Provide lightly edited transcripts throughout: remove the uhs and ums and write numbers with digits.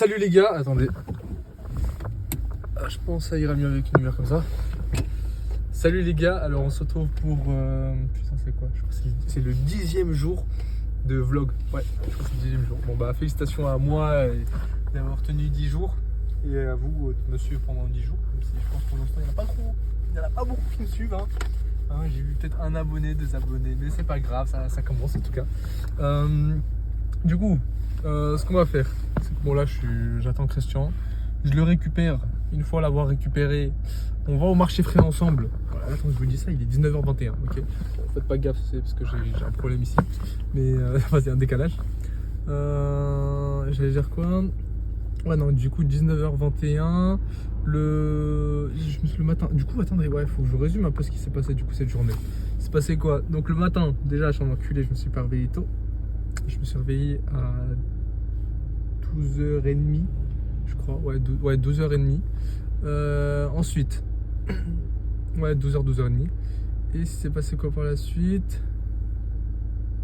Salut les gars, attendez. Je pense que ça ira mieux avec une lumière comme ça. Salut les gars, alors on se retrouve pour... Putain c'est quoi? Je crois que c'est le 10e jour de vlog. Ouais, je crois que c'est le 10e jour. Bon bah félicitations à moi d'avoir tenu 10 jours. Et à vous de me suivre pendant 10 jours. Même si je pense que pour l'instant il n'y en a pas beaucoup qui me suivent. J'ai eu peut-être un abonné, 2 abonnés, mais c'est pas grave, ça commence en tout cas. Du coup, ce qu'on va faire, c'est que bon là j'attends Christian, je le récupère. Une fois l'avoir récupéré, on va au marché frais ensemble. Voilà, attends, je vous dis ça, il est 19h21, ok. Bon, faites pas gaffe, c'est parce que j'ai un problème ici, mais c'est un décalage. J'allais dire quoi? Ouais non, du coup 19h21, le matin, du coup attendez, ouais, faut que je résume un peu ce qui s'est passé du coup cette journée. Il s'est passé quoi? Donc le matin, déjà je suis en enculé, je me suis pas réveillé tôt. Je me suis réveillé à 12h30, je crois, ouais 12h30. Ensuite, ouais 12h, 12h30. Et s'est passé quoi par la suite?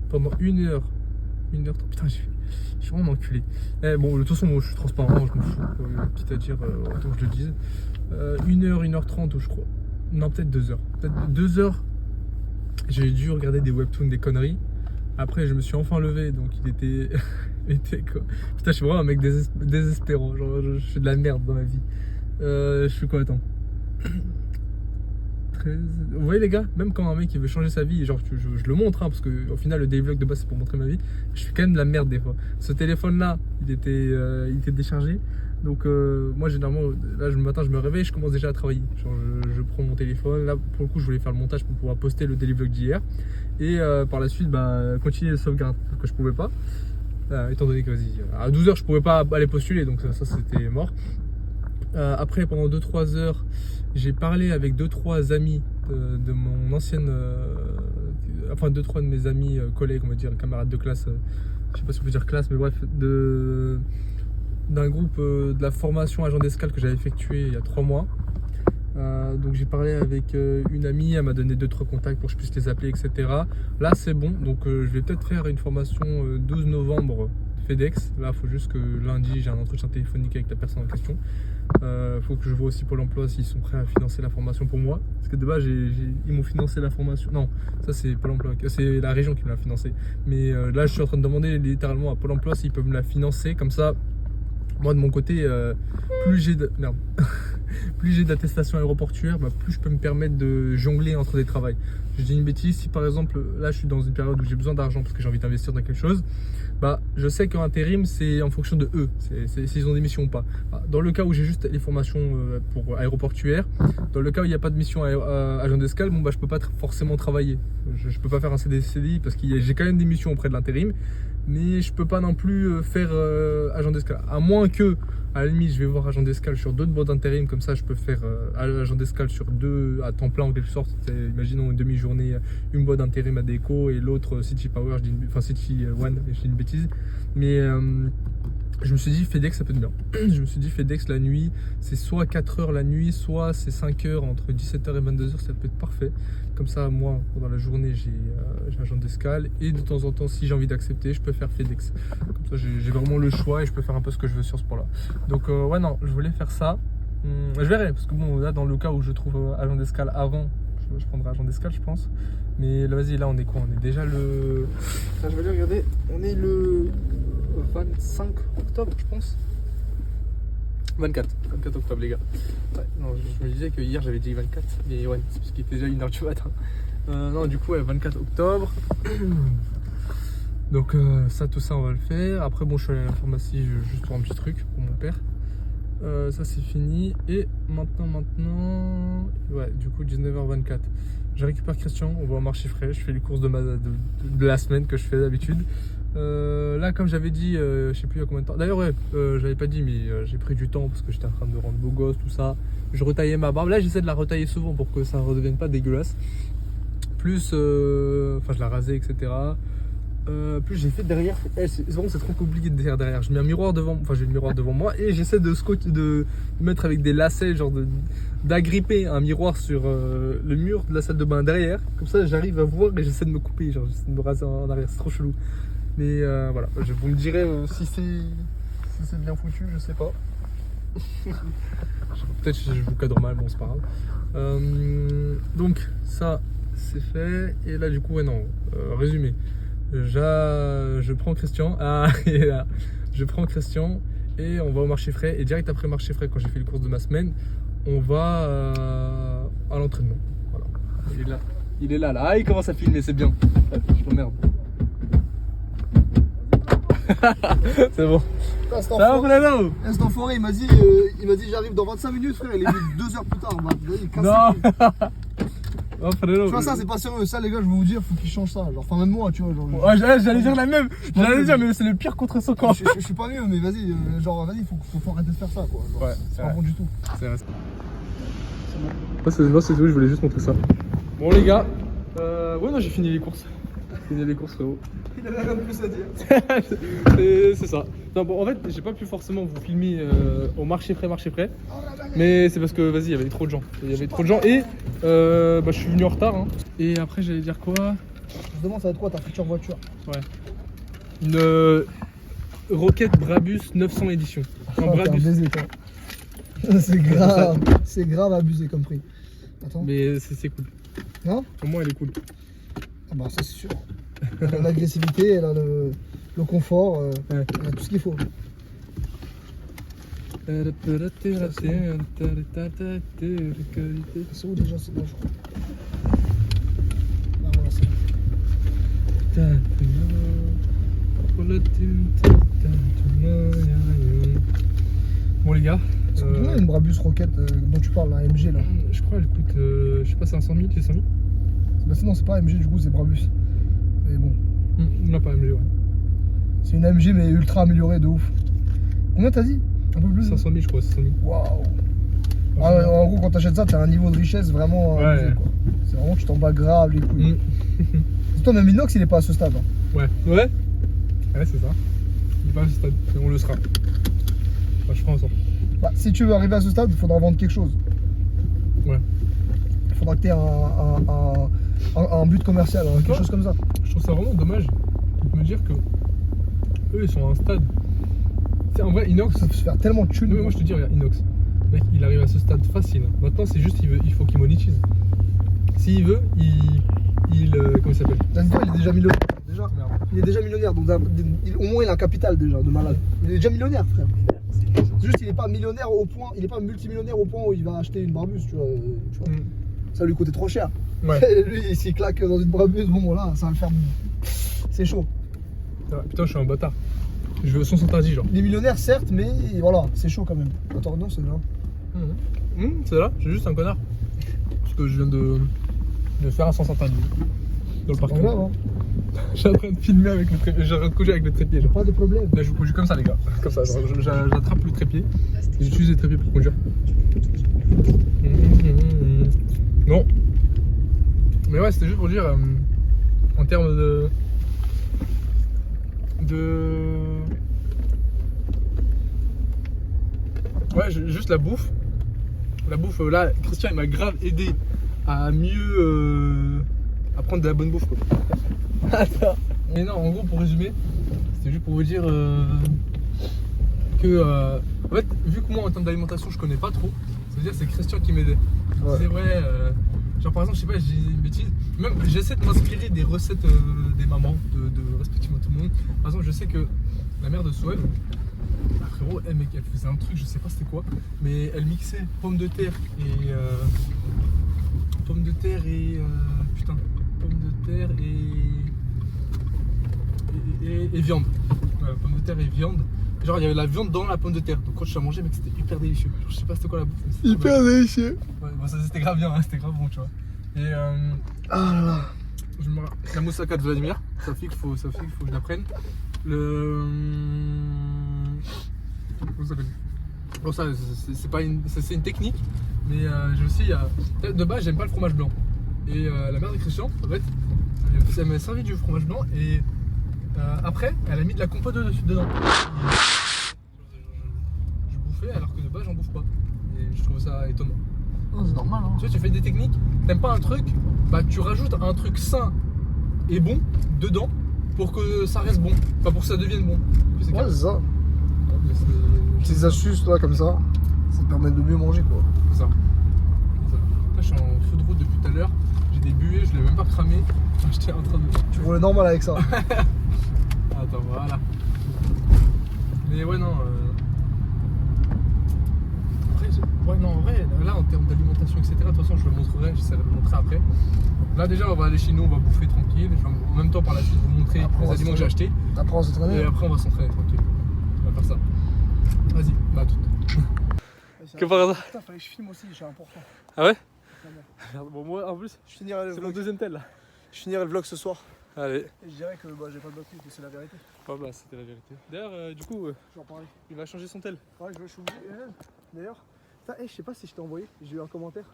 Pendant 1h30, putain je suis vraiment enculé. Bon, de toute façon, moi, je suis transparent, je m'en fous. Quitte à dire, autant que je le dise. 1h, 1h30, je crois. Non, peut-être 2h. Peut-être 2h, j'ai dû regarder des webtoons, des conneries. Après, je me suis enfin levé, donc il était quoi. Putain, je suis vraiment un mec désespérant. Genre, je fais de la merde dans ma vie. Je fais quoi, attends. 13... Vous voyez les gars, même quand un mec il veut changer sa vie, genre je le montre parce que au final le daily vlog de base c'est pour montrer ma vie, je fais quand même de la merde des fois. Ce téléphone là il était déchargé, donc moi généralement là le matin je me réveille, je commence déjà à travailler, genre je prends mon téléphone, là pour le coup je voulais faire le montage pour pouvoir poster le daily vlog d'hier et par la suite continuer les sauvegardes que je pouvais pas, étant donné que vas-y à 12h je pouvais pas aller postuler, donc ça c'était mort. Après pendant 2-3 heures j'ai parlé avec 2-3 amis de mon ancienne, enfin 2-3 de mes amis, collègues, on va dire, camarades de classe, je sais pas si on peut dire classe, mais bref, d'un groupe de la formation agent d'escale que j'avais effectué il y a 3 mois. Donc j'ai parlé avec une amie, elle m'a donné 2-3 contacts pour que je puisse les appeler, etc. Là c'est bon, donc je vais peut-être faire une formation 12 novembre FedEx. Là il faut juste que lundi j'ai un entretien téléphonique avec la personne en question. Faut que je vois aussi Pôle emploi s'ils sont prêts à financer la formation pour moi, parce que de base ils m'ont financé la formation. Non, ça c'est Pôle emploi, c'est la région qui me l'a financé, mais là je suis en train de demander littéralement à Pôle emploi s'ils peuvent me la financer, comme ça moi de mon côté plus j'ai de... Merde. Plus j'ai d'attestation aéroportuaire, plus je peux me permettre de jongler entre des travails. Je dis une bêtise, si par exemple là je suis dans une période où j'ai besoin d'argent parce que j'ai envie d'investir dans quelque chose, je sais qu'en intérim c'est en fonction de eux, s'ils ont des missions ou pas. Dans le cas où j'ai juste les formations pour aéroportuaire, dans le cas où il n'y a pas de mission agent d'escale, je peux pas forcément travailler. Je peux pas faire un CDI parce que j'ai quand même des missions auprès de l'intérim, mais je peux pas non plus faire agent d'escale, à moins que à la limite je vais voir agent d'escale sur d'autres boîtes d'intérim, comme ça je peux faire agent d'escale sur 2 à temps plein en quelque sorte. Imaginons une demi-journée, une boîte d'intérim à déco et l'autre City Power, City One, je dis une bêtise, mais je me suis dit FedEx ça peut être bien. Je me suis dit FedEx la nuit, c'est soit 4 heures la nuit, soit c'est 5 heures entre 17h et 22h, ça peut être parfait. Comme ça, moi, pendant la journée, j'ai agent d'escale et de temps en temps, si j'ai envie d'accepter, je peux faire FedEx. Comme ça, j'ai vraiment le choix et je peux faire un peu ce que je veux sur ce point-là. Donc, ouais, non, je voulais faire ça. Je verrai, parce que bon, là, dans le cas où je trouve agent d'escale avant, je prendrai agent d'escale, je pense. Mais là, vas-y, là, on est quoi? On est déjà le... Là, je vais aller regarder. On est le 25 octobre, je pense. 24 octobre les gars. Ouais, non, je me disais que hier j'avais dit 24, mais ouais, c'est parce qu'il était déjà 1h du matin. Non, du coup, ouais, 24 octobre. Donc ça, tout ça, on va le faire. Après, bon, je suis allé à la pharmacie juste pour un petit truc pour mon père. Ça, c'est fini. Et maintenant, ouais, du coup, 19h24. Je récupère Christian, on va au marché frais. Je fais les courses de la semaine que je fais d'habitude. Là, comme j'avais dit, je sais plus il y a combien de temps. D'ailleurs, ouais, j'avais pas dit, mais j'ai pris du temps parce que j'étais en train de me rendre beau gosse, tout ça. Je retaillais ma barbe. Là, j'essaie de la retailler souvent pour que ça ne redevienne pas dégueulasse. Plus, enfin, je la rasais, etc. Plus j'ai fait derrière. C'est vraiment, c'est trop compliqué de faire derrière. Je mets un miroir devant, enfin, j'ai le miroir devant moi et j'essaie de mettre avec des lacets, genre d'agripper un miroir sur le mur de la salle de bain derrière. Comme ça, j'arrive à voir et j'essaie de me couper, genre j'essaie de me raser en arrière. C'est trop chelou. Mais voilà, vous me direz si si c'est bien foutu, je sais pas. Peut-être que je vous cadre mal, bon c'est pas grave. Donc ça c'est fait. Et là du coup, ouais non, résumé. Je prends Christian. Ah, il est là. Je prends Christian et on va au marché frais. Et direct après marché frais, quand j'ai fait les courses de ma semaine, on va à l'entraînement. Voilà. Il est là. Il est là, là. Ah, il commence à filmer, c'est bien. Je t'emmerde. C'est bon. Cet Ça va, Fernando? enfoiré, il m'a dit j'arrive dans 25 minutes, frère. Il est venu 2 heures plus tard. Bah, il casse Non. les couilles. Oh, Fernando. Tu vois, ça, c'est pas sérieux. Ça, les gars, je vais vous dire, faut qu'ils changent ça. Genre, enfin, même moi, tu vois. Genre, Ouais, j'allais dire la même. J'allais dire, mais c'est le pire contre son camp. je suis pas mieux, mais vas-y, vas-y, faut arrêter de faire ça, quoi. Genre, Ouais, c'est pas bon du tout. C'est vrai. Moi, c'est tout, je voulais juste montrer ça. Bon, les gars, ouais, non, j'ai fini les courses. Frérot. Il avait rien de plus à dire. C'est ça. Non, bon, en fait, j'ai pas pu forcément vous filmer au marché frais. Mais c'est parce que, vas-y, il y avait trop de gens. Et je suis venu en retard. Hein. Et après, j'allais dire quoi? Je me demande, ça va être quoi ta future voiture? Ouais. Une Rocket Brabus 900 édition. Un Brabus. Baiser, toi. C'est grave abusé comme prix. Attends. Mais c'est cool. Non? Pour moi, elle est cool. Ah bah, ça, c'est sûr. Elle a l'agressivité, elle a le confort, elle a tout ce qu'il faut. C'est où déjà? C'est là, je crois. Ah, voilà, c'est Bon les gars, combien une Brabus Rocket dont tu parles, la MG là? je crois elle coûte, je sais pas, 500 000, 600 000. Bah, non, c'est pas MG du coup, c'est Brabus. Mais bon. Non, pas MG, ouais. C'est une MG mais ultra améliorée de ouf. Combien t'as dit? Un peu plus? 500 000, je crois, 500 000. Waouh! Ah ouais, en gros, quand t'achètes ça, t'as un niveau de richesse vraiment abusé, quoi. C'est vraiment, tu t'en bats grave les couilles. Toi, même Inox, il est pas à ce stade. Hein. Ouais, c'est ça. Il est pas à ce stade, mais on le sera. Bah, je ferai en sorte. Bah, si tu veux arriver à ce stade, il faudra vendre quelque chose. Ouais. Il faudra que tu aies un but commercial, quelque chose comme ça. Je trouve ça vraiment dommage de me dire que eux ils sont à un stade. C'est en vrai Inox. Ça peut se faire tellement de thunes. Non, mais moi je te dis, regarde, Inox. Mec, il arrive à ce stade facile. Maintenant, c'est juste il faut qu'il monétise. S'il veut, comment il s'appelle? Zanzibar, il est déjà millionnaire. Déjà, merde. Il est déjà millionnaire, donc au moins il a un capital déjà de malade. Il est déjà millionnaire, frère. C'est juste il est pas millionnaire au point, il est pas multimillionnaire au point où il va acheter une Brabus, tu vois. Ça lui coûtait trop cher. Ouais. Lui, s'il claque dans une Brabus, bon voilà, ça va le faire. C'est chaud. Putain, je suis un bâtard. Je veux sens interdit, genre. Il est millionnaire, certes, mais voilà, c'est chaud quand même. Attends, non, c'est là. C'est là, je suis juste un connard. Parce que je viens de faire un sens interdit dans le parking. Grave, hein. Je suis en train de filmer avec le trépied, j'ai en train de coucher avec le trépied. Genre. Pas de problème. Là, je conduis comme ça, les gars. Comme ça, j'attrape le trépied. J'utilise le trépied pour conduire. Non. Mais ouais, c'était juste pour dire, en termes ouais, juste la bouffe. Là, Christian, il m'a grave aidé à mieux à prendre de la bonne bouffe, quoi. Attends. Mais non, en gros, pour résumer, c'était juste pour vous dire que en fait, vu que moi en termes d'alimentation je connais pas trop, ça veut dire que c'est Christian qui m'aidait. Ouais. C'est vrai, genre par exemple, je sais pas, j'ai une bêtise, même j'essaie de m'inspirer des recettes des mamans, de respectivement tout le monde. Par exemple, je sais que la mère de Soueb, frérot, elle faisait un truc, je sais pas c'était quoi, mais elle mixait pommes de terre et pommes de terre et viande. Pommes de terre et viande. Genre il y avait la viande dans la pomme de terre. Donc quand je suis à manger, mec, c'était hyper délicieux. Genre, je sais pas c'était quoi la bouffe. Hyper délicieux. Ouais, bon, ça c'était grave bien, hein, c'était grave bon, tu vois. Et la moussaka de Vladimir, ça fait qu'il faut que je l'apprenne. Comment ça s'appelle? Bon, ça c'est une technique, mais j'ai aussi de base j'aime pas le fromage blanc. Et la mère de Christian, en fait, elle m'a servi du fromage blanc et après elle a mis de la compote dedans. Je bouffais alors que de base j'en bouffe pas. Et je trouve ça étonnant. Oh, c'est normal, hein. Tu vois, tu fais des techniques, t'aimes pas un truc, bah tu rajoutes un truc sain et bon dedans pour que ça reste bon, enfin pour que ça devienne bon. Ouais, c'est ça. Petites astuces là comme ça te permet de mieux manger quoi. C'est ça. Là, je suis en feu de route depuis tout à l'heure. J'ai des buées, je l'ai même pas cramé. J'étais en train de. Tu roulais normal avec ça. Attends, voilà. Mais ouais, non. Après, ouais, non, en vrai, là, en termes d'alimentation, etc., de toute façon, je le montrerai, j'essaierai de le montrer après. Là, déjà, on va aller chez nous, on va bouffer tranquille. Je vais en même temps, par la suite, vous montrer Après, les aliments que j'ai achetés. Après, on s'entraîne. Et après, on va s'entraîner tranquille. On va faire ça. Vas-y, bah, tout. Que par hasard. Putain, fallait que je filme aussi, c'est important. Ah ouais? Bon, moi, en plus, Je finirai le c'est mon vlog. deuxième tel là. Je finirai le vlog ce soir. Allez. Et je dirais que bah, j'ai pas de batterie, que c'est la vérité. Ouais, bah, c'était la vérité. D'ailleurs, du coup, J'en parlais. il va changer son tel. Ouais, je suis obligé. D'ailleurs, je sais pas si je t'ai envoyé, j'ai eu un commentaire.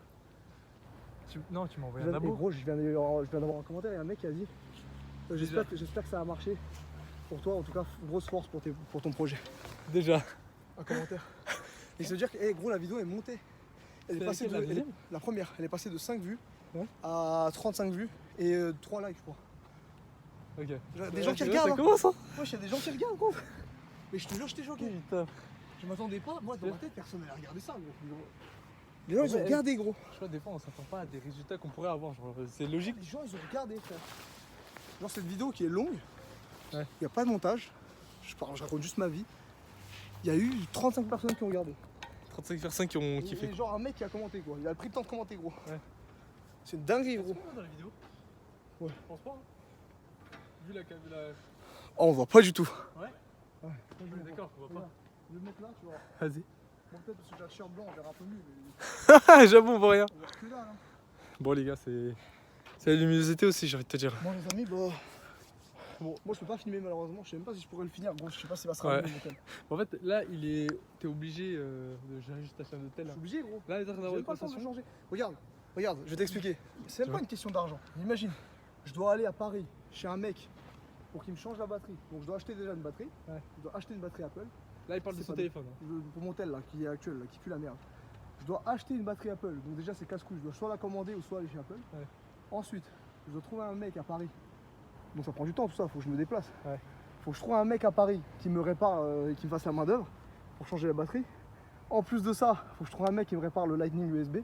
Non, tu m'as envoyé Et un abo. gros, je viens d'avoir un commentaire et un mec qui a dit j'espère que ça a marché pour toi, en tout cas, grosse force pour ton projet. Déjà. Un commentaire. Et ça veut dire que gros, la vidéo est montée. Elle est passée laquelle, la deuxième la première, elle est passée de 5 vues Ouais. à 35 vues et 3 likes, je crois. Ok. Des gens qui Ça regardent. Hein. commence, hein. Wesh, il y a des gens qui regardent, gros. Mais je te jure, j'étais choqué. Putain. Je m'attendais pas, moi dans ma tête, personne n'allait regarder ça, gros. Les gens, ils ont Ouais, regardé, gros. Je crois des fois on s'attend pas à des résultats qu'on pourrait avoir. Genre, c'est logique. Les gens, ils ont regardé, frère. Genre, cette vidéo qui est longue, il Ouais. n'y a pas de montage. Je raconte juste ma vie. Il y a eu 35 personnes qui ont regardé. 35 personnes qui ont kiffé. Et genre un mec qui a commenté, quoi. Il a pris le temps de commenter, gros. Ouais. C'est une dinguerie, gros. Dans la vidéo? Ouais. Je pense pas. Hein. Vu la. Oh, on voit pas du tout. Ouais. Ouais. On est d'accord, on voit pas. Le mec là, tu vois. Vas-y. Bon, peut-être parce que j'ai un shirt blanc, on verra un peu mieux. Mais J'avoue, on voit rien. on voit que là, là. Bon, les gars, c'est la luminosité aussi, j'ai envie de te dire. Bon, les amis, bah. Bon, moi je peux pas filmer malheureusement, je sais même pas si je pourrais le finir, gros. Je sais pas si ça sera Ouais. mieux, l'hôtel. En fait, là, t'es obligé de gérer juste ta chaîne d'hôtel. Je Là, suis obligé, gros. là, les train J'ai d'avoir même une pas le temps de conversation. changer. Regarde, je vais t'expliquer. C'est même Tu pas vois. une question d'argent. Imagine, je dois aller à Paris chez un mec pour qu'il me change la batterie. Donc je dois acheter déjà une batterie. Ouais. Je dois acheter une batterie Apple. Là, il parle de C'est son pas téléphone. Hein. Pour mon tel là, qui est actuel, là, qui pue la merde. Je dois acheter une batterie Apple. Donc déjà c'est casse-couille. Je dois soit la commander ou soit aller chez Apple. Ouais. Ensuite, je dois trouver un mec à Paris. Donc ça prend du temps tout ça, faut que je me déplace. Ouais. Faut que je trouve un mec à Paris qui me répare et qui me fasse la main d'œuvre pour changer la batterie. En plus de ça, faut que je trouve un mec qui me répare le Lightning USB.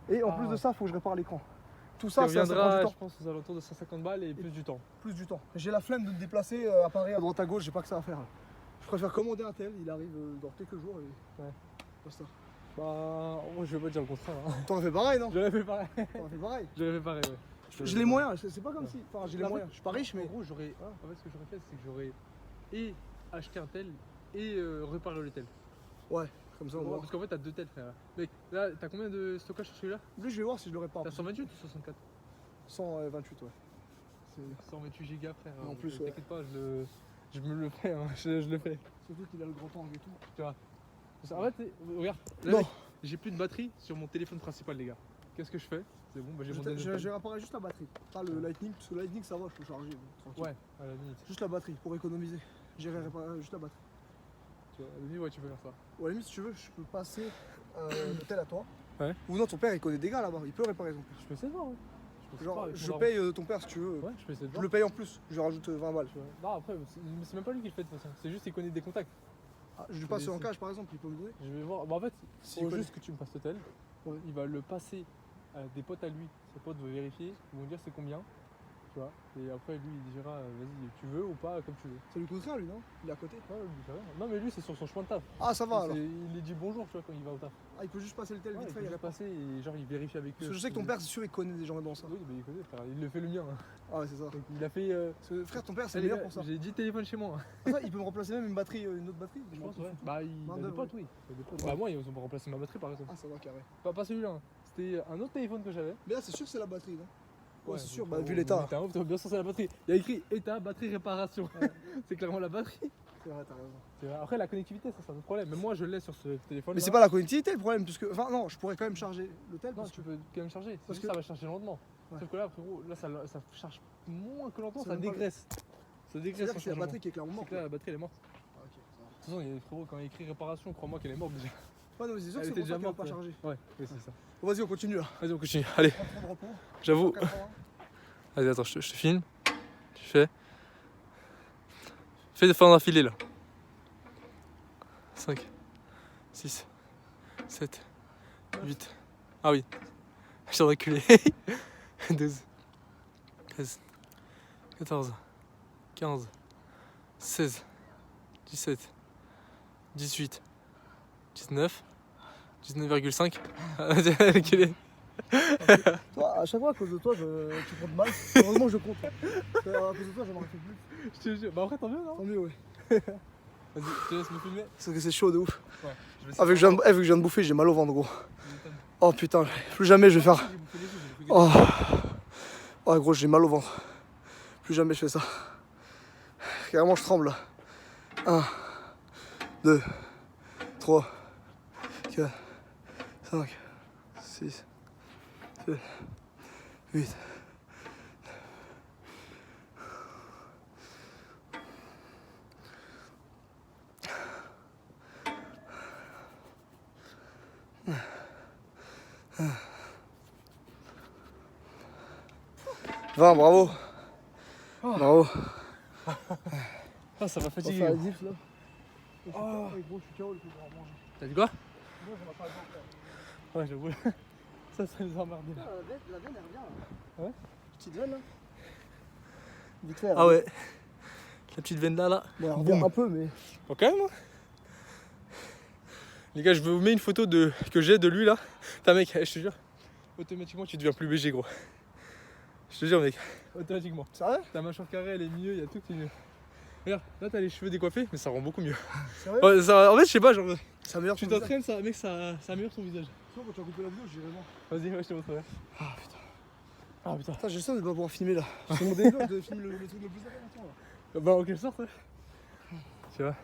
Et en plus de ça, faut que je répare l'écran. Tout ça, Ça ça prend du reviendra, temps. je pense, aux alentours de 150 balles et plus du temps. Plus du temps. J'ai la flemme de me déplacer à Paris à droite à gauche, j'ai pas que ça à faire. Je préfère commander un tel, il arrive dans quelques jours et Ouais. basta. Bah, moi, je vais pas dire le contraire. Hein. T'en as fait pareil, non? J'aurais fait pareil. T'en as fait pareil. J'aurais fait pareil, ouais. J'ai les moyens, c'est pas comme Ouais. si. Enfin, j'ai les Bah, moyens. Je suis pas riche, En mais. gros, j'aurais. En fait, ce que j'aurais fait, c'est que j'aurais et acheté un tel et réparé le tel. Ouais, comme ça on voit. Parce qu'en fait, t'as deux tels, frère. Mec, là, t'as combien de stockage sur celui-là? Lui, je vais voir si je le répare. T'as 128 ou 64? 128, ouais. 128 gigas, frère. En plus, ouais. T'inquiète pas, je me le fais, hein. je le fais. Surtout qu'il a le grand angle et tout. Tu vois. En fait, regarde, là, Non. mec, j'ai plus de batterie sur mon téléphone principal, les gars. Qu'est-ce que je fais? C'est bon, bah j'ai mon Je téléphone. vais réparer juste la batterie. Pas le Lightning, parce que le Lightning ça va, je peux charger. Tranquille. Ouais, à la limite. Juste la batterie pour économiser. J'irai réparer juste la batterie. Tu vois, à la limite, ouais, tu peux faire ça. Ou à la limite, si tu veux, je peux passer l'hôtel à toi. Ouais. Ou non, ton père il connaît des gars là-bas, il peut réparer ton père. Je peux essayer de voir, ouais. Je peux essayer de Genre, voir avec je mon paye ton père si tu veux. daron. Ouais, je peux essayer de Je voir. le paye en plus, je rajoute 20 balles. Tu vois. Non, après, c'est même pas lui qui le fait de toute façon. C'est juste qu'il connaît des contacts. Ah, je lui passe vais en essayer. cash par exemple, il peut me donner. Je vais voir. Bah, en fait, S'il faut connaît. juste que tu me passes le tel. Ouais. Il va le passer à des potes à lui. Ses potes vont vérifier. Ils vont dire c'est combien. Tu vois. Et après, lui, il dira vas-y, tu veux ou pas, comme tu veux. Ça lui coûte rien lui, non? Il est à côté. Ouais, lui, ça va. Non, mais lui, c'est sur son chemin de taf. Ah, ça va alors. Il lui dit bonjour, tu vois, quand il va au taf. Ah, il peut juste passer le tel Ouais, vite il fait. peut il juste répare. passer et genre, il vérifie avec eux. Parce que je sais que ton père, c'est sûr, il connaît des gens dans ça. Oui, mais il connaît, frère. Il le fait le mien. Hein. Ah, ouais, c'est ça. Donc, il a fait. Parce que, frère, ton père, c'est Eh, le les meilleur gars, pour ça. J'ai 10 téléphones chez moi. Ça, il peut me remplacer même une batterie, une autre batterie. Je pense, m'en ouais. fous. Bah, il Main a des d'œuvre, potes, oui. Il a des potes. Ouais. Bah, moi, ils ont remplacé ma batterie par exemple. Ah, ça va carré. Pas celui-là. Hein. C'était un autre téléphone que j'avais. Mais là, c'est sûr que c'est la batterie, non? Ouais, c'est sûr, donc, bah, vu on- l'état. T'es un ouf, t'es bien sûr c'est la batterie. Il y a écrit état, batterie, réparation. Ouais. C'est clairement la batterie. C'est vrai, t'as raison. C'est vrai. Après, la connectivité, ça, c'est un autre problème. Mais moi, je l'ai sur ce téléphone. Mais c'est pas la connectivité le problème, puisque. Enfin, non, je pourrais quand même charger l'hôtel. Non, Parce tu que... peux quand même charger. Parce Parce que- que ça va charger lentement. Ouais. Sauf que là, frérot, là, ça charge moins que lentement, C'est ça même pas- dégraisse. Ça dégraisse. C'est-à-dire sans que c'est la chargement. batterie qui est clairement C'est morte. que là, la batterie, elle est morte. Ah, ok, ça va. De toute façon, il y a frérot, quand il écrit réparation, crois-moi qu'elle est morte déjà. Ouais, non, mais c'est sûr Elle que c'est était pour ça déjà qu'elle va pas morte, charger. Ouais, oui, c'est ça. Bon, vas-y, on continue là. Vas-y, on continue. Allez, Prends trop de repos. j'avoue. 180. Vas-y, attends, je te filme. Tu fais. Fais des fins d'affilée là. 5, 6, 7, 8. Ah oui, j'ai reculé. 12, 13, 14, 15, 16, 17, 18, 19, 19,5. Reculé. Toi, à chaque fois, à cause de toi, tu comptes mal. Heureusement, je compte. À cause de toi, j'en aurais fait plus. Je te jure. Bah après, tant mieux, non? Tant mieux, ouais. Vas-y, je te laisse me filmer. Parce que c'est chaud de ouf. Ouais. Vu que je viens de bouffer, j'ai mal au ventre, gros. Oh putain, plus jamais je vais faire. Oh, oh gros, j'ai mal au ventre. Plus jamais je fais ça. Carrément, je tremble là. 1, 2, 3, 4, 5, 6, 7, 8. Bravo. Bravo. Ah, ça m'a On va fatigué. faire la diff là. Oh. Gros, je suis KO, le coup, on va manger. T'as dit quoi? Moi, j'en ai pas le temps. Ouais, j'avoue. Ça nous a emmerdé là. La veine, elle revient là. Ouais. Petite veine là. Vite fait. Ah ouais. La petite veine là. Bon, elle revient un peu, mais. Bon, quand même. Les gars, je vous mets une photo que j'ai de lui là. Putain, mec, je te jure, automatiquement tu deviens plus BG, gros. Je te jure, mec, automatiquement. Sérieux? Ta mâchoire carrée, elle est mieux, il y a tout qui est mieux. Regarde, là t'as les cheveux décoiffés, mais ça rend beaucoup mieux. Sérieux? Ouais, ça, en fait, je sais pas, genre, Ça améliore tu ton visage. t'entraînes, ça, mec, ça ameilleure ton visage. Quand tu as coupé la vidéo, j'irai voir. Vas-y, ouais, je te montrerai. Ah putain. Ah putain. Putain, j'ai le seum de pas pouvoir filmer là. C'est mon délire de filmer le truc le plus important là. Bah, en quelle sorte, ouais. Tu vois.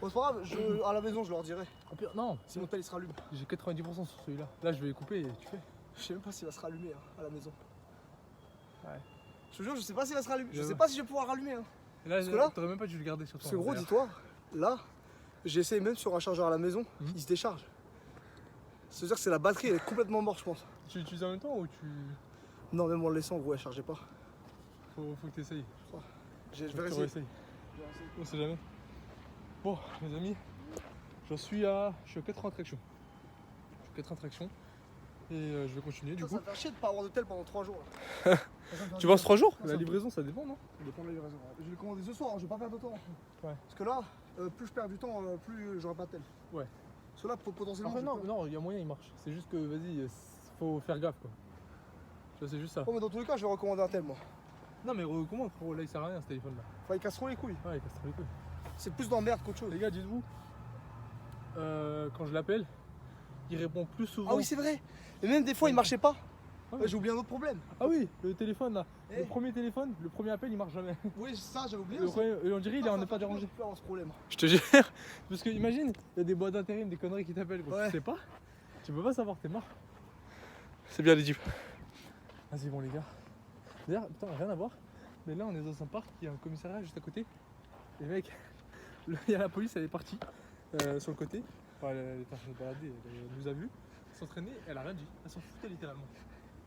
Bon, c'est pas grave, à la maison, je leur dirai. Au pire, non, Si mon tel il se rallume. j'ai 90% sur celui-là. Là, je vais couper et tu fais. Je sais même pas s'il va se rallumer hein, à la maison. Ouais. Je te jure, je sais pas s'il va se rallumer. Je J'avoue. sais pas si je vais pouvoir rallumer. Hein. Et là, Parce que là- t'aurais même pas dû le garder sur toi. Parce que gros, d'ailleurs. dis-toi, là, j'ai essayé même sur un chargeur à la maison, il se décharge. C'est-à-dire que c'est la batterie, elle est complètement morte, je pense. Tu l'utilises en même temps ou tu. Non, même en le laissant, gros, elle chargeait pas. Faut que t'essayes. Je Faut vais que tu essayer. réessayes. On sait jamais. Bon, les amis, je suis à 80 tractions. Je suis 80 tractions. Et je vais continuer du Ça coup. me fait chier de pas avoir de tel pendant 3 jours. Là. Tu penses 3 jours? Ça La me- livraison, ça dépend, non? Ça dépend de la livraison. Je vais commander ce soir, hein, je vais pas perdre de temps. Ouais. Parce que là, plus je perds du temps, plus j'aurai pas de tel. Ouais. Parce que là, potentiellement. Après, je non, peux- non, il y a moyen, il marche. C'est juste que, vas-y, faut faire gaffe quoi. Tu vois, c'est juste ça. Oh, mais dans tous les cas, je vais recommander un tel, moi. Non, mais comment frérot, là il sert à rien ce téléphone là. Enfin, ils casseront les couilles. Ouais, il casse trop les couilles. C'est plus d'emmerde qu'autre chose. Les gars, dites-vous, quand je l'appelle, il répond plus souvent. Ah oui, c'est vrai. Et même des fois, il marchait pas. Ah, Ouais, j'ai oublié un autre problème. ah oui, le téléphone là. Eh. Le premier téléphone, le premier appel il marche jamais. Oui, ça, j'avais oublié. Le aussi. premier- on dirait il est en n'est pas dérangé. Plus avoir ce problème. Je te jure, parce que imagine, il y a des boîtes d'intérim, des conneries qui t'appellent, quoi. Ouais. Tu sais pas, tu peux pas savoir, t'es mort. C'est bien les jeeps. Vas-y, bon les gars. D'ailleurs, putain, rien à voir, mais là on est dans un parc, il y a un commissariat juste à côté. Et mec, il y a la police, elle est partie sur le côté. Enfin, elle est en train de se balader, elle nous a vus s'entraîner, elle a rien dit, elle s'en foutait littéralement.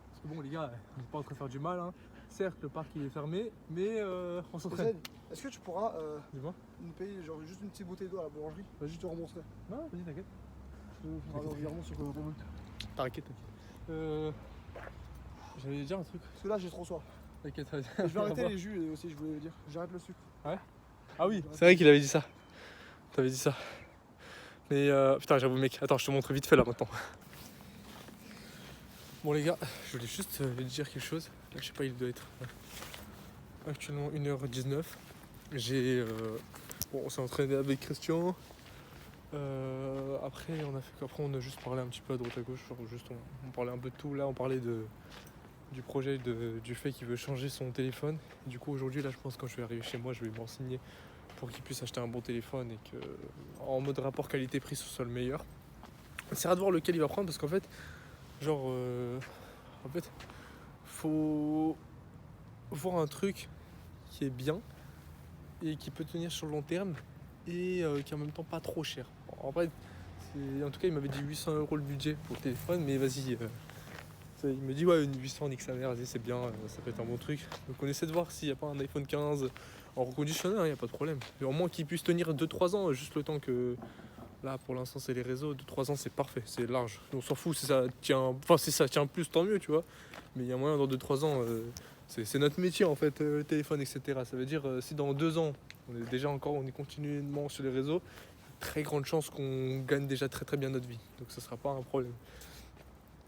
Parce que bon, les gars, on n'est pas en train de faire du mal, hein. Certes, le parc il est fermé, mais on s'entraîne. Zen, est-ce que tu pourras Dis-moi. nous payer genre juste une petite bouteille d'eau à la boulangerie? Vas-y. Je te rembourserai. Non, vas-y, t'inquiète. Je vais faire un virement sur ton compte. T'inquiète, t'inquiète. J'allais dire un truc. Parce que là, j'ai trop soif. T'inquiète, vas-y. Et je vais arrêter les jus aussi, je voulais le dire. J'arrête le sucre. Ah oui, c'est vrai qu'il avait dit ça. T'avais dit ça. Mais putain, j'avoue, mec. Attends, je te montre vite fait là maintenant. Bon, les gars, je voulais juste dire quelque chose. Là, je sais pas, il doit être actuellement 1h19. J'ai. Bon, on s'est entraîné avec Christian. Après, on a juste parlé un petit peu à droite à gauche. Genre juste, on parlait un peu de tout. Là, on parlait du projet, du fait qu'il veut changer son téléphone. Du coup, aujourd'hui, là, je pense que quand je vais arriver chez moi, je vais m'enseigner pour qu'il puisse acheter un bon téléphone et que, en mode rapport qualité-prix, ce soit le meilleur. On essaiera de voir lequel il va prendre parce qu'en fait, genre, faut voir un truc qui est bien et qui peut tenir sur le long terme et qui est en même temps pas trop cher. En vrai, en tout cas, il m'avait dit 800 € le budget pour le téléphone, mais vas-y. Il me dit ouais, une 800, nique sa mère, vas-y, c'est bien, ça peut être un bon truc. Donc on essaie de voir s'il n'y a pas un iPhone 15 en reconditionné, il n'y a pas de problème. Mais au moins qu'il puisse tenir 2-3 ans, juste le temps que Là, pour l'instant, c'est les réseaux. De 3 ans, c'est parfait, c'est large. On s'en fout si ça tient. Enfin, si ça tient plus, tant mieux, tu vois. Mais il y a moyen, dans 2-3 ans, c'est notre métier, en fait, le téléphone, etc. Ça veut dire, si dans 2 ans, on est continuellement sur les réseaux, très grande chance qu'on gagne déjà très très bien notre vie. Donc, ça sera pas un problème.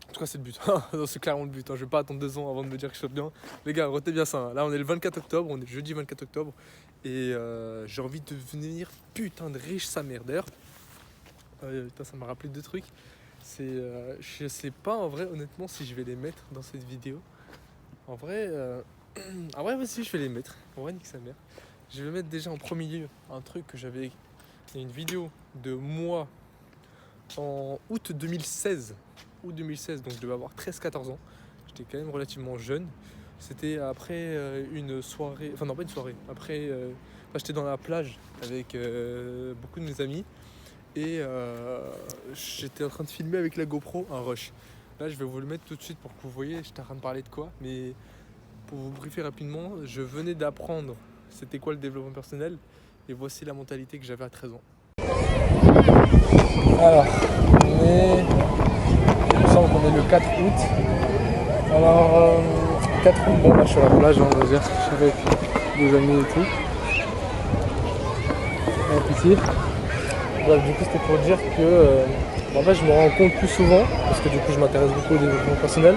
En tout cas, c'est le but. Non, c'est clairement le but. Je vais pas attendre 2 ans avant de me dire que je suis bien. Les gars, retenez bien ça. Hein. Là, on est le 24 octobre, on est jeudi 24 octobre. Et j'ai envie de devenir putain de riche sa mère. D'ailleurs, putain, ça m'a rappelé 2 trucs. Je sais pas en vrai, honnêtement, si je vais les mettre dans cette vidéo. En vrai, vas-y, je vais les mettre. En vrai, nique sa mère. Je vais mettre déjà en premier lieu un truc que j'avais. Il y a une vidéo de moi en août 2016. Août 2016, donc je devais avoir 13-14 ans. J'étais quand même relativement jeune. C'était après une soirée. Enfin, non, pas une soirée. Après, j'étais dans la plage avec beaucoup de mes amis. Et j'étais en train de filmer avec la GoPro un rush. Là, je vais vous le mettre tout de suite pour que vous voyez. J'étais en train de parler de quoi. Mais pour vous briefer rapidement, je venais d'apprendre c'était quoi le développement personnel. Et voici la mentalité que j'avais à 13 ans. Alors, il me semble qu'on est le 4 août. Alors, 4 août, bon, là, je suis à la plage, on va dire. Je suis avec des amis et tout. Un petit. Bref, du coup, c'était pour dire que en fait, je me rends compte plus souvent, parce que du coup, je m'intéresse beaucoup au développement personnel,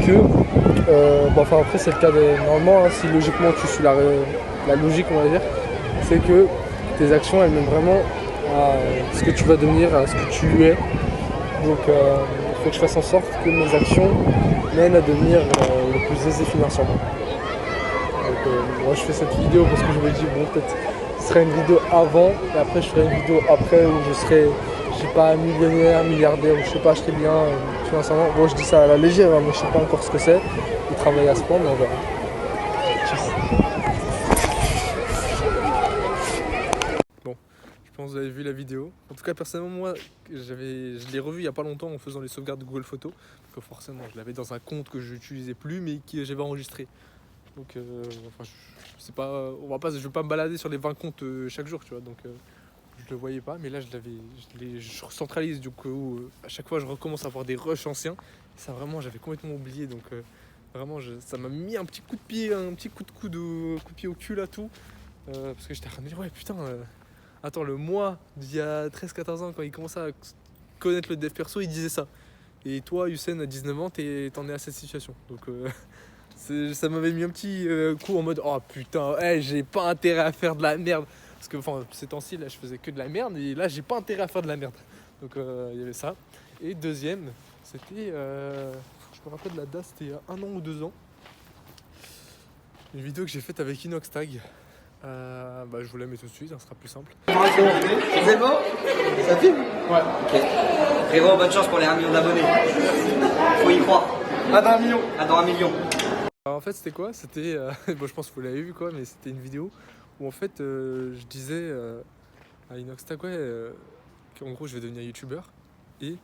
que, enfin, après, c'est le cas de. Normalement, hein, si logiquement tu suis la logique, on va dire, c'est que tes actions, elles mènent vraiment à ce que tu vas devenir, à ce que tu es. Donc, il faut que je fasse en sorte que mes actions mènent à devenir le plus aisé financièrement. Donc, moi, je fais cette vidéo parce que je me dis, bon, peut-être ce serait une vidéo avant, et après, je ferai une vidéo après où je serai, je sais pas, millionnaire, milliardaire, ou je sais pas, je serai bien financièrement. Bon, je dis ça à la légère, hein, mais je sais pas encore ce que c'est. Il travaille à ce point, mais on verra. Bon, je pense que vous avez vu la vidéo. En tout cas, personnellement, moi, je l'ai revu il y a pas longtemps en faisant les sauvegardes de Google Photos. Que forcément, je l'avais dans un compte que je n'utilisais plus, mais que j'avais enregistré. Donc, enfin, je sais pas, je vais pas me balader sur les 20 comptes chaque jour, tu vois. Donc, je le voyais pas, mais là, je recentralise. Du coup, à chaque fois, je recommence à avoir des rushs anciens. Et ça, vraiment, j'avais complètement oublié. Donc, vraiment, ça m'a mis un petit coup de pied, un petit coup de pied au cul là, tout. Parce que j'étais en train de me dire, ouais, putain. Attends, le mois d'il y a 13-14 ans, quand il commençait à connaître le dev perso, il disait ça. Et toi, Hussein, à 19 ans, t'en es à cette situation. Donc, ça m'avait mis un petit coup en mode, oh putain, j'ai pas intérêt à faire de la merde. Parce que ces temps-ci, là, je faisais que de la merde. Et là, j'ai pas intérêt à faire de la merde. Donc, il y avait ça. Et deuxième, c'était, je me rappelle de la date, c'était il y a 1 an ou 2 ans. Une vidéo que j'ai faite avec Inoxtag. Je vous la mets tout de suite, ça sera plus simple. C'est bon? Ça filme? Ouais. Ok. Frérot, bonne chance pour les 1 million d'abonnés. Faut y croire. Ah, dans 1 million. Ah, dans 1 million. Alors, en fait, c'était quoi? C'était, bon, je pense que vous l'avez vu, quoi, mais c'était une vidéo où en fait, je disais à Inoxtag, qu'en gros, je vais devenir youtubeur et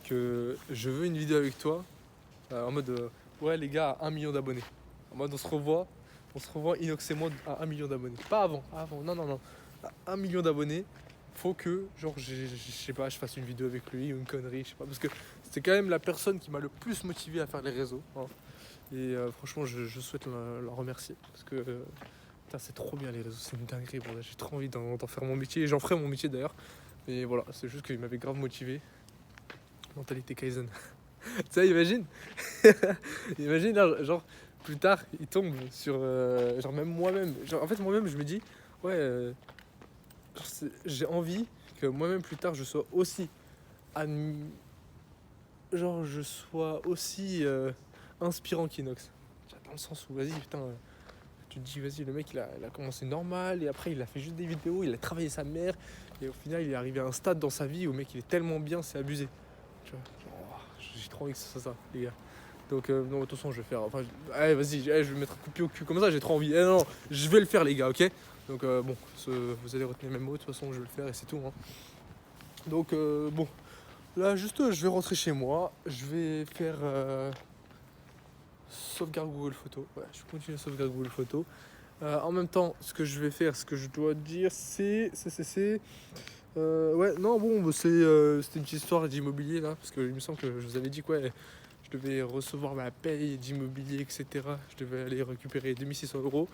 que je veux une vidéo avec toi en mode, ouais, les gars, à 1 million d'abonnés. En mode, on se revoit Inox et moi à 1 million d'abonnés. Pas avant, non. À 1 million d'abonnés, faut que, genre, je sais pas, je fasse une vidéo avec lui ou une connerie, je sais pas. Parce que c'est quand même la personne qui m'a le plus motivé à faire les réseaux. Hein. Et franchement, je souhaite la remercier. Parce que, putain, c'est trop bien les réseaux, c'est une dinguerie. Bon, j'ai trop envie d'en faire mon métier. Et j'en ferai mon métier d'ailleurs. Mais voilà, c'est juste qu'il m'avait grave motivé. Mentalité Kaizen. Tu sais, imagine. Imagine, là, genre. Plus tard, il tombe sur. Genre, même moi-même. Genre, en fait, moi-même, je me dis, ouais, j'ai envie que moi-même, plus tard, je sois aussi. Genre, je sois aussi inspirant qu'Inox. Dans le sens où, vas-y, putain, tu te dis, vas-y, le mec, il a commencé normal, et après, il a fait juste des vidéos, il a travaillé sa mère, et au final, il est arrivé à un stade dans sa vie où le mec, il est tellement bien, c'est abusé. Tu vois, genre, j'ai trop envie que ce soit ça, les gars. Donc non, de toute façon je vais faire. Enfin, allez, vas-y, je vais mettre un coup de pied au cul comme ça, j'ai trop envie. Non, je vais le faire les gars, ok. Donc bon, vous allez retenir mes mots, de toute façon je vais le faire et c'est tout. Hein. Donc bon, là juste je vais rentrer chez moi, je vais faire sauvegarde Google Photos. Ouais, je continue à sauvegarde Google Photos. En même temps, ce que je vais faire, ce que je dois dire, c'est Ouais, non, bon, c'était une petite histoire d'immobilier là, parce que il me semble que je vous avais dit quoi, je devais recevoir ma paye d'immobilier, etc. Je devais aller récupérer 2600 euros,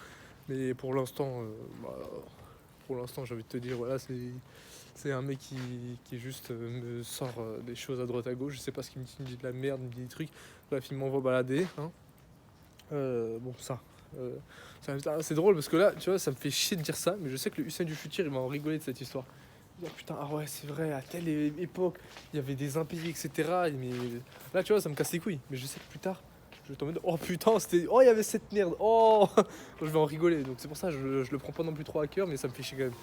mais bah, pour l'instant, j'ai envie de te dire, voilà, c'est un mec qui juste me sort des choses à droite à gauche. Je sais pas ce qu'il me dit de la merde, il me dit des trucs. Bref, il m'envoie balader. Hein. Bon, c'est drôle parce que là, tu vois, ça me fait chier de dire ça, mais je sais que le Hussein du futur, il va en rigoler de cette histoire. Il va dire, putain, ah ouais, c'est vrai, à telle époque, il y avait des impayés, etc. Mais là, tu vois, ça me casse les couilles. Mais je sais que plus tard, je vais tomber oh putain, oh, il y avait cette merde. Oh, je vais en rigoler. Donc c'est pour ça, je le prends pas non plus trop à cœur, mais ça me fait chier quand même.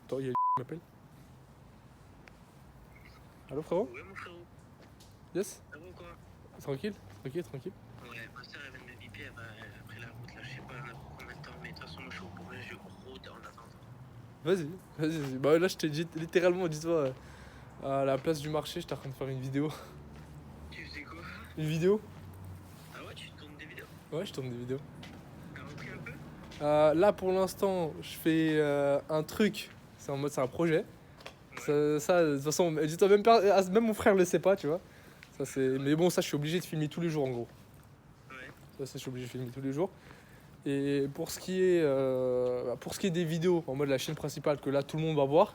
Attends, il y a qui m'appelle. Allô, frérot? Ouais, mon frérot, Yes? ça va ou quoi? Tranquille? Tranquille? Ouais, ma soeur elle vient de me biper, elle a pris la route là, je sais pas combien de temps, mais de toute façon, moi je suis au bourg, je rôde en attendant. Vas-y. Bah là, je t'ai dit littéralement, dis-toi, à la place du marché, j'étais en train de faire une vidéo. Tu faisais quoi? Une vidéo? Ah ouais, tu tournes des vidéos? Ouais, je tourne des vidéos. T'as repris un peu? Là, pour l'instant, je fais un truc. C'est en mode, c'est un projet. Ça, de toute façon, dis-toi, même mon frère le sait pas, tu vois. Ça, mais bon, ça, je suis obligé de filmer tous les jours, en gros. Ouais. Ça, je suis obligé de filmer tous les jours. Et pour ce qui est des vidéos, en mode la chaîne principale, que là, tout le monde va voir,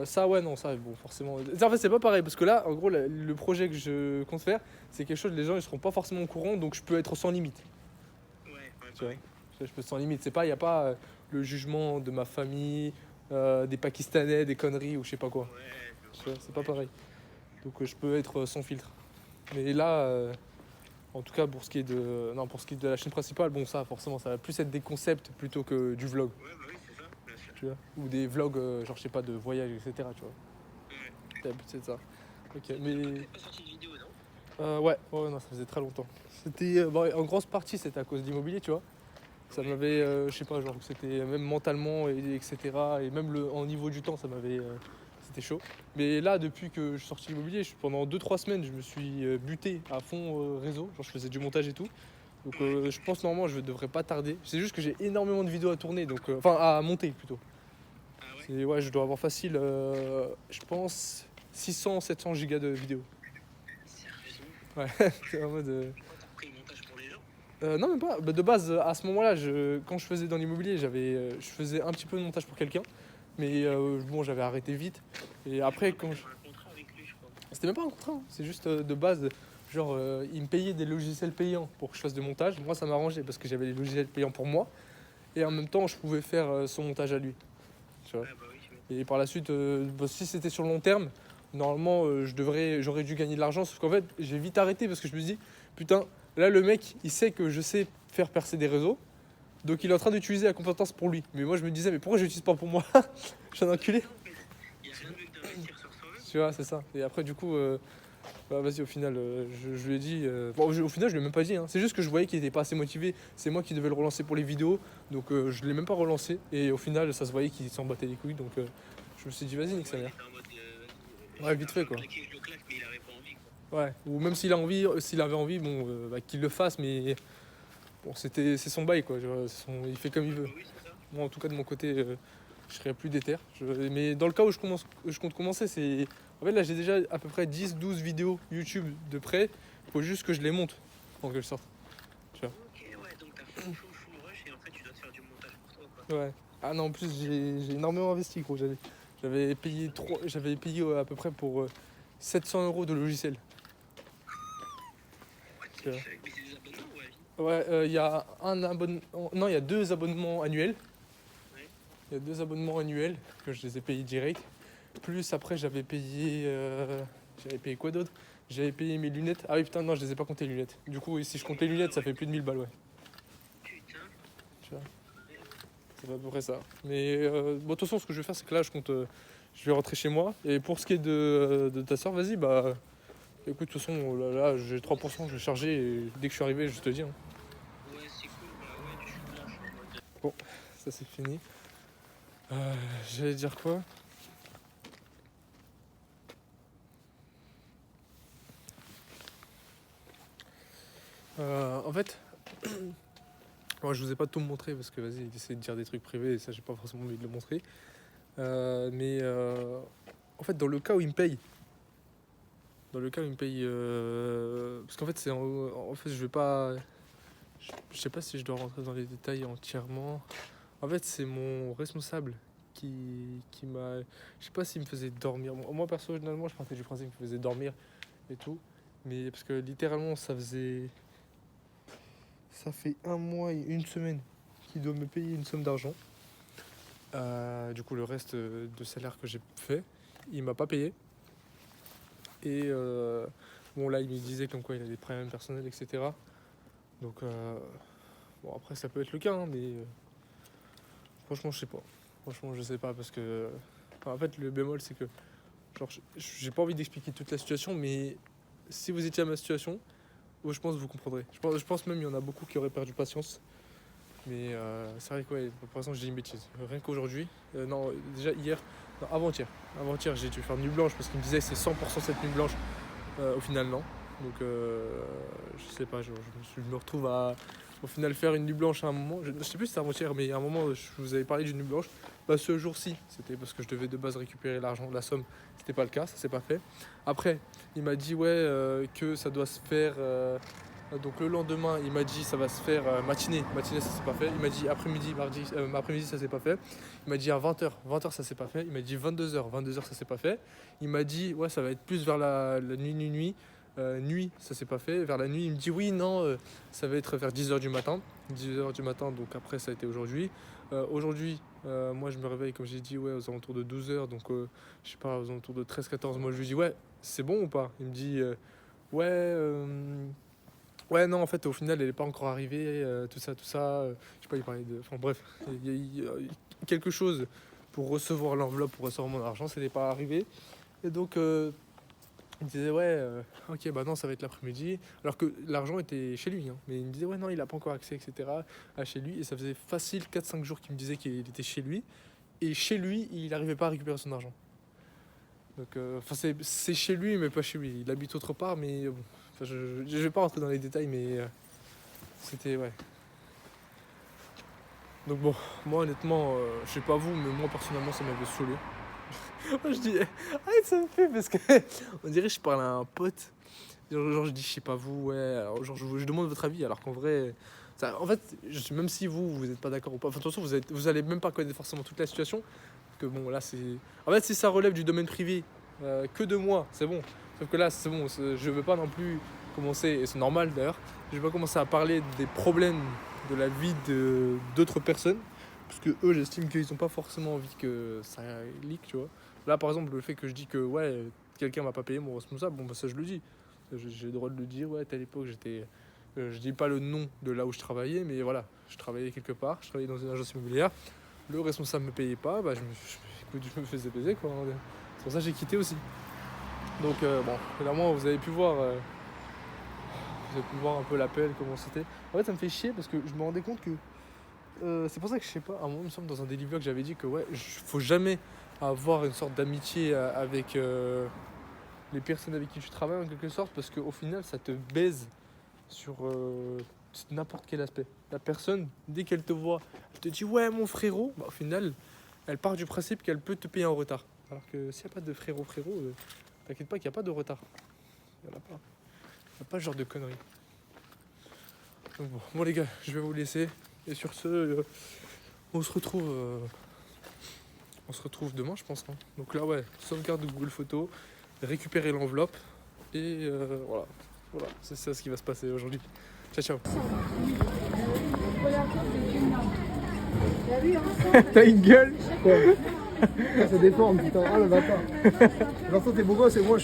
ça, ouais, non, ça, bon, forcément. En fait, c'est pas pareil, parce que là, en gros, le projet que je compte faire, c'est quelque chose, les gens, ils seront pas forcément au courant, donc je peux être sans limite. Ouais, Tu vois. Je peux être sans limite. Il n'y a pas le jugement de ma famille, des Pakistanais, des conneries ou je sais pas quoi. Ouais, Tu vois, c'est pas pareil. Donc je peux être sans filtre. Mais là, en tout cas pour ce qui est de la chaîne principale, bon ça forcément ça va plus être des concepts plutôt que du vlog. Ouais, bah oui, c'est ça, bien sûr. Tu vois. Ou des vlogs genre je sais pas de voyage, etc. Tu vois. Ouais. C'est ça. Ok, T'as mais. pas sorti de vidéo, non? Ouais, non, ça faisait très longtemps. C'était en grosse partie c'était à cause d'immobilier, tu vois. Ça m'avait, je sais pas, genre c'était même mentalement etc. Et même en niveau du temps, ça m'avait, c'était chaud. Mais là, depuis que je suis sorti de l'immobilier, pendant 2-3 semaines, je me suis buté à fond réseau. Genre je faisais du montage et tout. Donc je pense normalement je devrais pas tarder. C'est juste que j'ai énormément de vidéos à tourner, donc enfin à monter plutôt. Ah ouais? Ouais, je dois avoir facile, je pense 600-700 gigas de vidéos. Sérieusement? Ouais, c'est en mode. Pourquoi t'as repris le montage pour les gens? Non, même pas. Bah, de base, à ce moment-là, quand je faisais dans l'immobilier, je faisais un petit peu de montage pour quelqu'un. Mais bon, j'avais arrêté vite. Et après, quand je... T'avais un contrat avec lui, je crois. C'était même pas un contrat, hein. C'est juste de base, genre, il me payait des logiciels payants pour que je fasse du montage. Moi, ça m'arrangeait parce que j'avais des logiciels payants pour moi. Et en même temps, je pouvais faire son montage à lui. Tu vois. Ah bah oui, je Et par la suite, si c'était sur le long terme, normalement, j'aurais dû gagner de l'argent. Sauf qu'en fait, j'ai vite arrêté parce que je me dis, putain, là, le mec, il sait que je sais faire percer des réseaux. Donc, il est en train d'utiliser la compétence pour lui. Mais moi, je me disais, mais pourquoi je l'utilise pas pour moi? Je suis un enculé. Il y a rien de mieux que d'investir sur soi-même. Tu vois, c'est ça. Et après, du coup, bah, vas-y, au final, je lui ai dit. Bon, au final, je lui ai même pas dit. Hein. C'est juste que je voyais qu'il était pas assez motivé. C'est moi qui devais le relancer pour les vidéos. Donc, je l'ai même pas relancé. Et au final, ça se voyait qu'il s'en battait les couilles. Donc, je me suis dit, vas-y, nique sa Ouais, il mère. était en mode, Ouais, vite fait, quoi. Je le claque, mais il avait pas envie, quoi. Ouais. Ou même s'il avait envie, bon, bah, qu'il le fasse. Mais bon, c'est son bail, quoi. Il fait comme il veut. Bah oui, c'est ça. Moi, en tout cas, de mon côté, je serais plus déter. Mais dans le cas où je compte commencer, c'est. En fait, là, j'ai déjà à peu près 10-12 vidéos YouTube de près. Faut juste que je les monte, en quelque sorte. Ok, ouais, donc t'as full rush et en fait tu dois te faire du montage pour toi, quoi. Ouais. Ah non, en plus, j'ai énormément investi, gros. J'avais payé à peu près pour 700 euros de logiciel. Ouais, Ouais. mais c'est des abonnements, ouais. Ouais, il y a un abonnement. Non, il y a 2 abonnements annuels. Ouais. Il y a 2 abonnements annuels que je les ai payés direct. Plus après, j'avais payé. J'avais payé quoi d'autre? J'avais payé mes lunettes. Ah oui, putain, non, je les ai pas compté les lunettes. Du coup, si je compte les lunettes, ça fait plus de 1000 balles, ouais. Putain. Tu vois, ça fait à peu près ça. Mais bon, de toute façon, ce que je vais faire, c'est que là, je vais rentrer chez moi. Et pour ce qui est de ta soeur, vas-y, bah. Écoute, de toute façon, là j'ai 3%, je vais charger. Et dès que je suis arrivé, je te dis. Hein. Ouais, c'est cool, bah ouais, je suis là, je suis en mode. Bon, ça c'est fini. J'allais dire quoi? En fait, Moi, je vous ai pas tout montré parce que vas-y, essayez de dire des trucs privés et ça, j'ai pas forcément envie de le montrer. En fait, dans le cas où il me paye, parce qu'en fait, je vais pas, je sais pas si je dois rentrer dans les détails entièrement. En fait, c'est mon responsable qui m'a, je sais pas s'il me faisait dormir. Moi, personnellement, je partais du principe qu'il me faisait dormir et tout, mais parce que littéralement, ça fait 1 mois et 1 semaine qu'il doit me payer une somme d'argent. Du coup, le reste de salaire que j'ai fait, il m'a pas payé. Et bon, là, il me disait comme quoi il a des problèmes personnels, etc. Donc, bon, après, ça peut être le cas, hein, mais franchement, je sais pas. Franchement, je sais pas parce que, en fait, le bémol, c'est que, genre, j'ai pas envie d'expliquer toute la situation, mais si vous étiez à ma situation, je pense que vous comprendrez. Je pense même qu'il y en a beaucoup qui auraient perdu patience. Mais c'est vrai que, ouais, pour l'instant, j'ai dit une bêtise. Rien qu'aujourd'hui, non, déjà hier, non, avant-hier, j'ai dû faire nuit blanche parce qu'il me disait que c'est 100% cette nuit blanche. Au final, non. Donc, je sais pas, je me retrouve à, au final, faire une nuit blanche à un moment. Je sais plus si c'était avant-hier, mais à un moment, je vous avais parlé d'une nuit blanche. Bah, ce jour-ci, c'était parce que je devais de base récupérer l'argent, la somme. C'était pas le cas, ça s'est pas fait. Après, il m'a dit, ouais, que ça doit se faire. Donc le lendemain, il m'a dit ça va se faire matinée, ça s'est pas fait. Il m'a dit après-midi, après-midi ça s'est pas fait. Il m'a dit à 20h ça s'est pas fait. Il m'a dit 22h ça s'est pas fait. Il m'a dit ouais ça va être plus vers la nuit, nuit ça s'est pas fait. Vers la nuit il me dit oui non ça va être vers 10h du matin. 10h du matin donc après ça a été aujourd'hui. Aujourd'hui moi je me réveille comme j'ai dit ouais aux alentours de 12h donc je sais pas aux alentours de 13-14 moi je lui dis ouais c'est bon ou pas. Il me dit ouais, non, en fait, au final, elle n'est pas encore arrivée, tout ça. Je sais pas, il parlait de. Enfin, bref, il y a quelque chose pour recevoir l'enveloppe, pour recevoir mon argent, ça n'est pas arrivé. Et donc, il me disait, ouais, ok, bah non, ça va être l'après-midi. Alors que l'argent était chez lui, hein. Mais il me disait, ouais, non, il n'a pas encore accès, etc. à chez lui. Et ça faisait facile 4-5 jours qu'il me disait qu'il était chez lui. Et chez lui, il n'arrivait pas à récupérer son argent. Donc, c'est chez lui, mais pas chez lui. Il habite autre part, mais bon. Enfin, je vais pas rentrer dans les détails, mais c'était ouais. Donc bon, moi honnêtement, je sais pas vous, mais moi personnellement ça m'avait saoulé. Moi je dis, arrête ça me fait parce que on dirait que je parle à un pote. Genre je dis, je sais pas vous, ouais. Alors, genre je demande votre avis, alors qu'en vrai, ça, en fait, même si vous êtes pas d'accord ou pas, enfin de toute façon vous allez même pas connaître forcément toute la situation. Parce que bon là c'est, en fait si ça relève du domaine privé, que de moi, c'est bon. Sauf que là, c'est bon, je veux pas non plus commencer, et c'est normal d'ailleurs, je vais pas commencer à parler des problèmes de la vie d'autres personnes, parce que eux, j'estime qu'ils ont pas forcément envie que ça leak, tu vois. Là, par exemple, le fait que je dis que, ouais, quelqu'un m'a pas payé mon responsable, bon, bah ça, je le dis. J'ai le droit de le dire, ouais, à telle époque, j'étais. Je dis pas le nom de là où je travaillais, mais voilà, je travaillais quelque part, je travaillais dans une agence immobilière, le responsable me payait pas, bah je me faisais baiser, quoi. C'est pour ça que j'ai quitté aussi. Donc bon, clairement vous avez pu voir un peu l'appel, comment c'était. En fait ça me fait chier parce que je me rendais compte que c'est pour ça que je sais pas, à un moment il me semble dans un daily vlog j'avais dit que ouais, faut jamais avoir une sorte d'amitié avec les personnes avec qui tu travailles en quelque sorte, parce qu'au final ça te baise sur n'importe quel aspect. La personne, dès qu'elle te voit, elle te dit ouais mon frérot, bah, au final elle part du principe qu'elle peut te payer en retard. Alors que s'il n'y a pas de frérot, t'inquiète pas qu'il n'y a pas de retard. Il n'y en a pas. Il n'y a pas ce genre de conneries. Donc bon les gars, je vais vous laisser. Et sur ce, on se retrouve demain, je pense. Hein. Donc là, ouais, sauvegarde de Google Photos, récupérer l'enveloppe. Et voilà, c'est ça ce qui va se passer aujourd'hui. Ciao, ciao. T'as une gueule. Ça déforme, putain. Ah le bâtard. L'enfant t'es beau gosse et moi